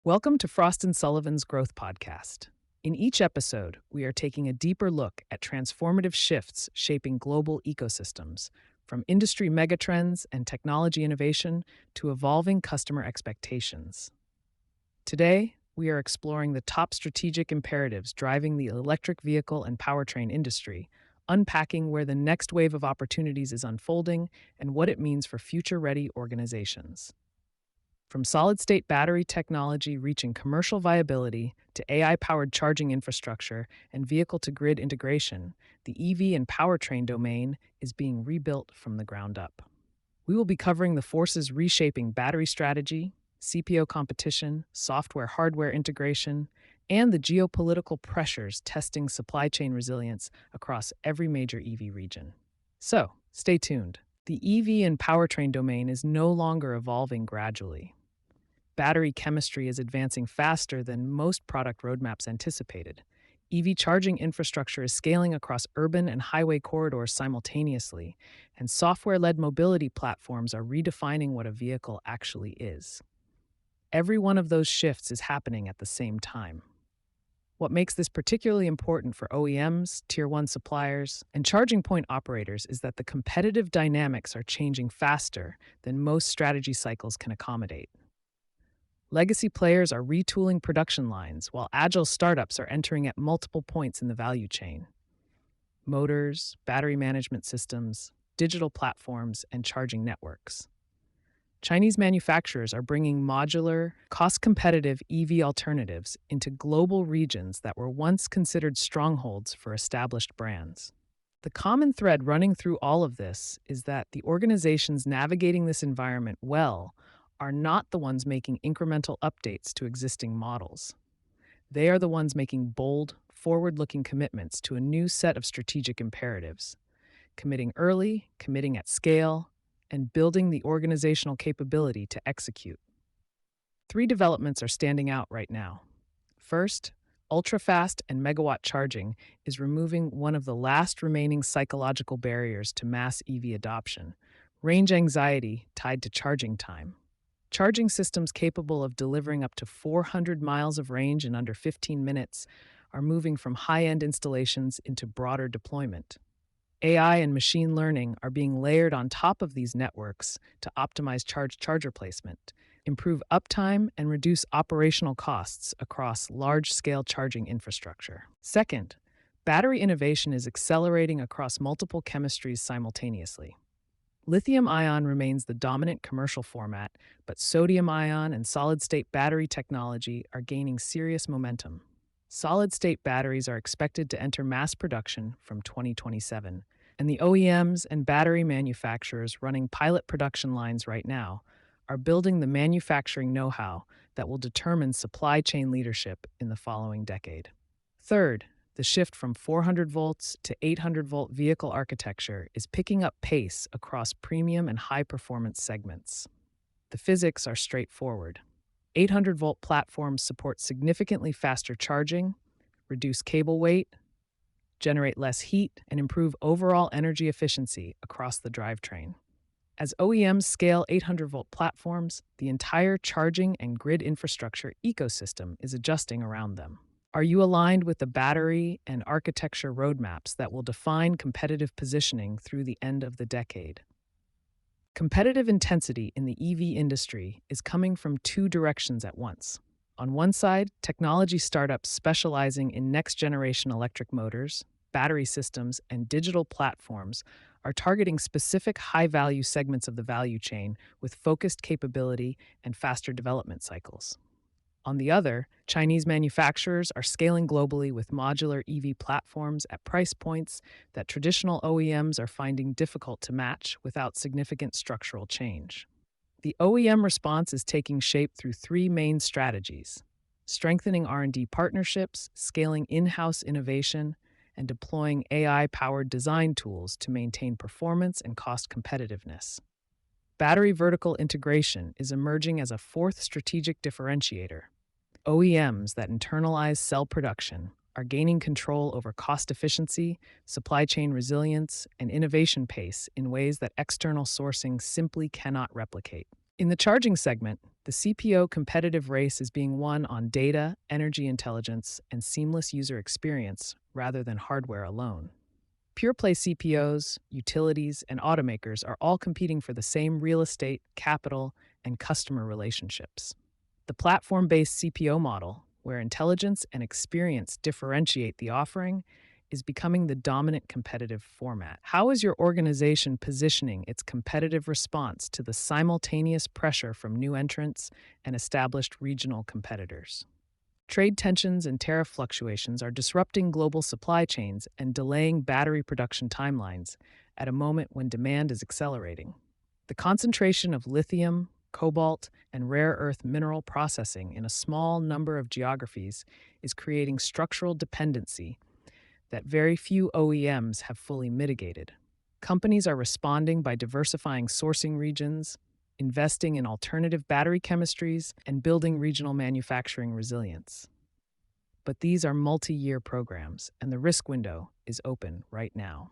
Welcome to Frost and Sullivan's Growth Podcast. In each episode, we are taking a deeper look at transformative shifts shaping global ecosystems, from industry megatrends and technology innovation to evolving customer expectations. Today, we are exploring the top strategic imperatives driving the electric vehicle and powertrain industry, unpacking where the next wave of opportunities is unfolding and what it means for future-ready organizations. From solid state battery technology reaching commercial viability to AI powered charging infrastructure and vehicle to grid integration, the EV and powertrain domain is being rebuilt from the ground up. We will be covering the forces reshaping battery strategy, CPO competition, software hardware integration, and the geopolitical pressures testing supply chain resilience across every major EV region. So, stay tuned. The EV and powertrain domain is no longer evolving gradually. Battery chemistry is advancing faster than most product roadmaps anticipated. EV charging infrastructure is scaling across urban and highway corridors simultaneously, and software-led mobility platforms are redefining what a vehicle actually is. Every one of those shifts is happening at the same time. What makes this particularly important for OEMs, Tier 1 suppliers, and charging point operators is that the competitive dynamics are changing faster than most strategy cycles can accommodate. Legacy players are retooling production lines, while agile startups are entering at multiple points in the value chain. Motors, battery management systems, digital platforms, and charging networks. Chinese manufacturers are bringing modular, cost-competitive EV alternatives into global regions that were once considered strongholds for established brands. The common thread running through all of this is that the organizations navigating this environment well are not the ones making incremental updates to existing models. They are the ones making bold, forward-looking commitments to a new set of strategic imperatives, committing early, committing at scale, and building the organizational capability to execute. Three developments are standing out right now. First, ultra-fast and megawatt charging is removing one of the last remaining psychological barriers to mass EV adoption: range anxiety tied to charging time. Charging systems capable of delivering up to 400 miles of range in under 15 minutes are moving from high-end installations into broader deployment. AI and machine learning are being layered on top of these networks to optimize charger placement, improve uptime, and reduce operational costs across large-scale charging infrastructure. Second, battery innovation is accelerating across multiple chemistries simultaneously. Lithium-ion remains the dominant commercial format, but sodium-ion and solid-state battery technology are gaining serious momentum. Solid-state batteries are expected to enter mass production from 2027, and the OEMs and battery manufacturers running pilot production lines right now are building the manufacturing know-how that will determine supply chain leadership in the following decade. Third, the shift from 400 volts to 800 volt vehicle architecture is picking up pace across premium and high-performance segments. The physics are straightforward. 800 volt platforms support significantly faster charging, reduce cable weight, generate less heat, and improve overall energy efficiency across the drivetrain. As OEMs scale 800 volt platforms, the entire charging and grid infrastructure ecosystem is adjusting around them. Are you aligned with the battery and architecture roadmaps that will define competitive positioning through the end of the decade? Competitive intensity in the EV industry is coming from two directions at once. On one side, technology startups specializing in next-generation electric motors, battery systems, and digital platforms are targeting specific high-value segments of the value chain with focused capability and faster development cycles. On the other, Chinese manufacturers are scaling globally with modular EV platforms at price points that traditional OEMs are finding difficult to match without significant structural change. The OEM response is taking shape through three main strategies: strengthening R&D partnerships, scaling in-house innovation, and deploying AI-powered design tools to maintain performance and cost competitiveness. Battery vertical integration is emerging as a fourth strategic differentiator. OEMs that internalize cell production are gaining control over cost efficiency, supply chain resilience, and innovation pace in ways that external sourcing simply cannot replicate. In the charging segment, the The CPO competitive race is being won on data, energy intelligence, and seamless user experience rather than hardware alone. Pure-play CPOs, utilities, and automakers are all competing for the same real estate, capital, and customer relationships. The platform-based CPO model, where intelligence and experience differentiate the offering, is becoming the dominant competitive format. How is your organization positioning its competitive response to the simultaneous pressure from new entrants and established regional competitors? Trade tensions and tariff fluctuations are disrupting global supply chains and delaying battery production timelines at a moment when demand is accelerating. The concentration of lithium, cobalt, and rare earth mineral processing in a small number of geographies is creating structural dependency that very few OEMs have fully mitigated. Companies are responding by diversifying sourcing regions, investing in alternative battery chemistries, and building regional manufacturing resilience. But these are multi-year programs, and the risk window is open right now.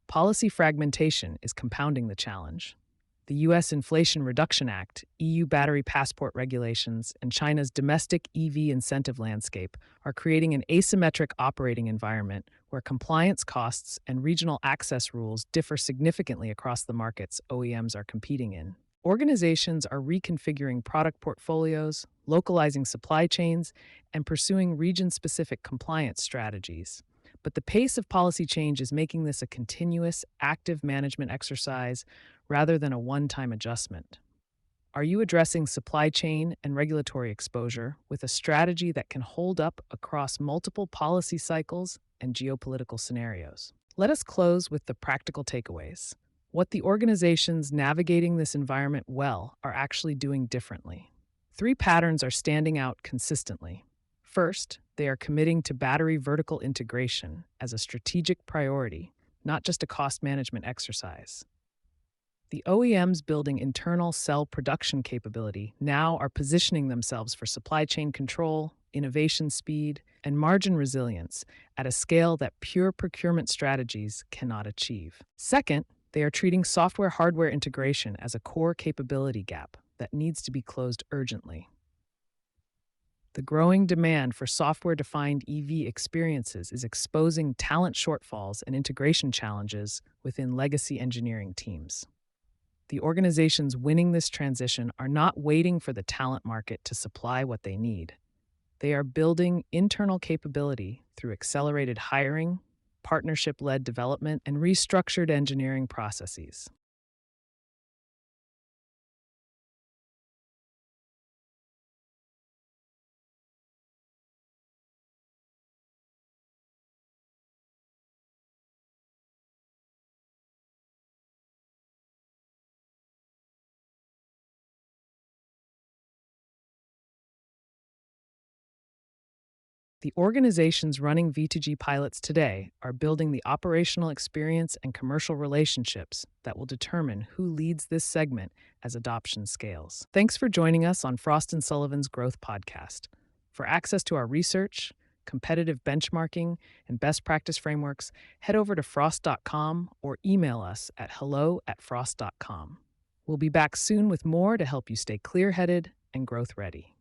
Policy fragmentation is compounding the challenge. The U.S. Inflation Reduction Act, EU battery passport regulations, and China's domestic EV incentive landscape are creating an asymmetric operating environment where compliance costs and regional access rules differ significantly across the markets OEMs are competing in. Organizations are reconfiguring product portfolios, localizing supply chains, and pursuing region-specific compliance strategies. But the pace of policy change is making this a continuous, active management exercise rather than a one-time adjustment. Are you addressing supply chain and regulatory exposure with a strategy that can hold up across multiple policy cycles and geopolitical scenarios? Let us close with the practical takeaways. What the organizations navigating this environment well are actually doing differently. 3 patterns are standing out consistently. First, they are committing to battery vertical integration as a strategic priority, not just a cost management exercise. The OEMs building internal cell production capability now are positioning themselves for supply chain control, innovation speed, and margin resilience at a scale that pure procurement strategies cannot achieve. Second, they are treating software-hardware integration as a core capability gap that needs to be closed urgently. The growing demand for software-defined EV experiences is exposing talent shortfalls and integration challenges within legacy engineering teams. The organizations winning this transition are not waiting for the talent market to supply what they need. They are building internal capability through accelerated hiring, partnership-led development, and restructured engineering processes. The organizations running V2G pilots today are building the operational experience and commercial relationships that will determine who leads this segment as adoption scales. Thanks for joining us on Frost & Sullivan's Growth Podcast. For access to our research, competitive benchmarking, and best practice frameworks, head over to frost.com or email us at hello@frost.com. We'll be back soon with more to help you stay clear-headed and growth-ready.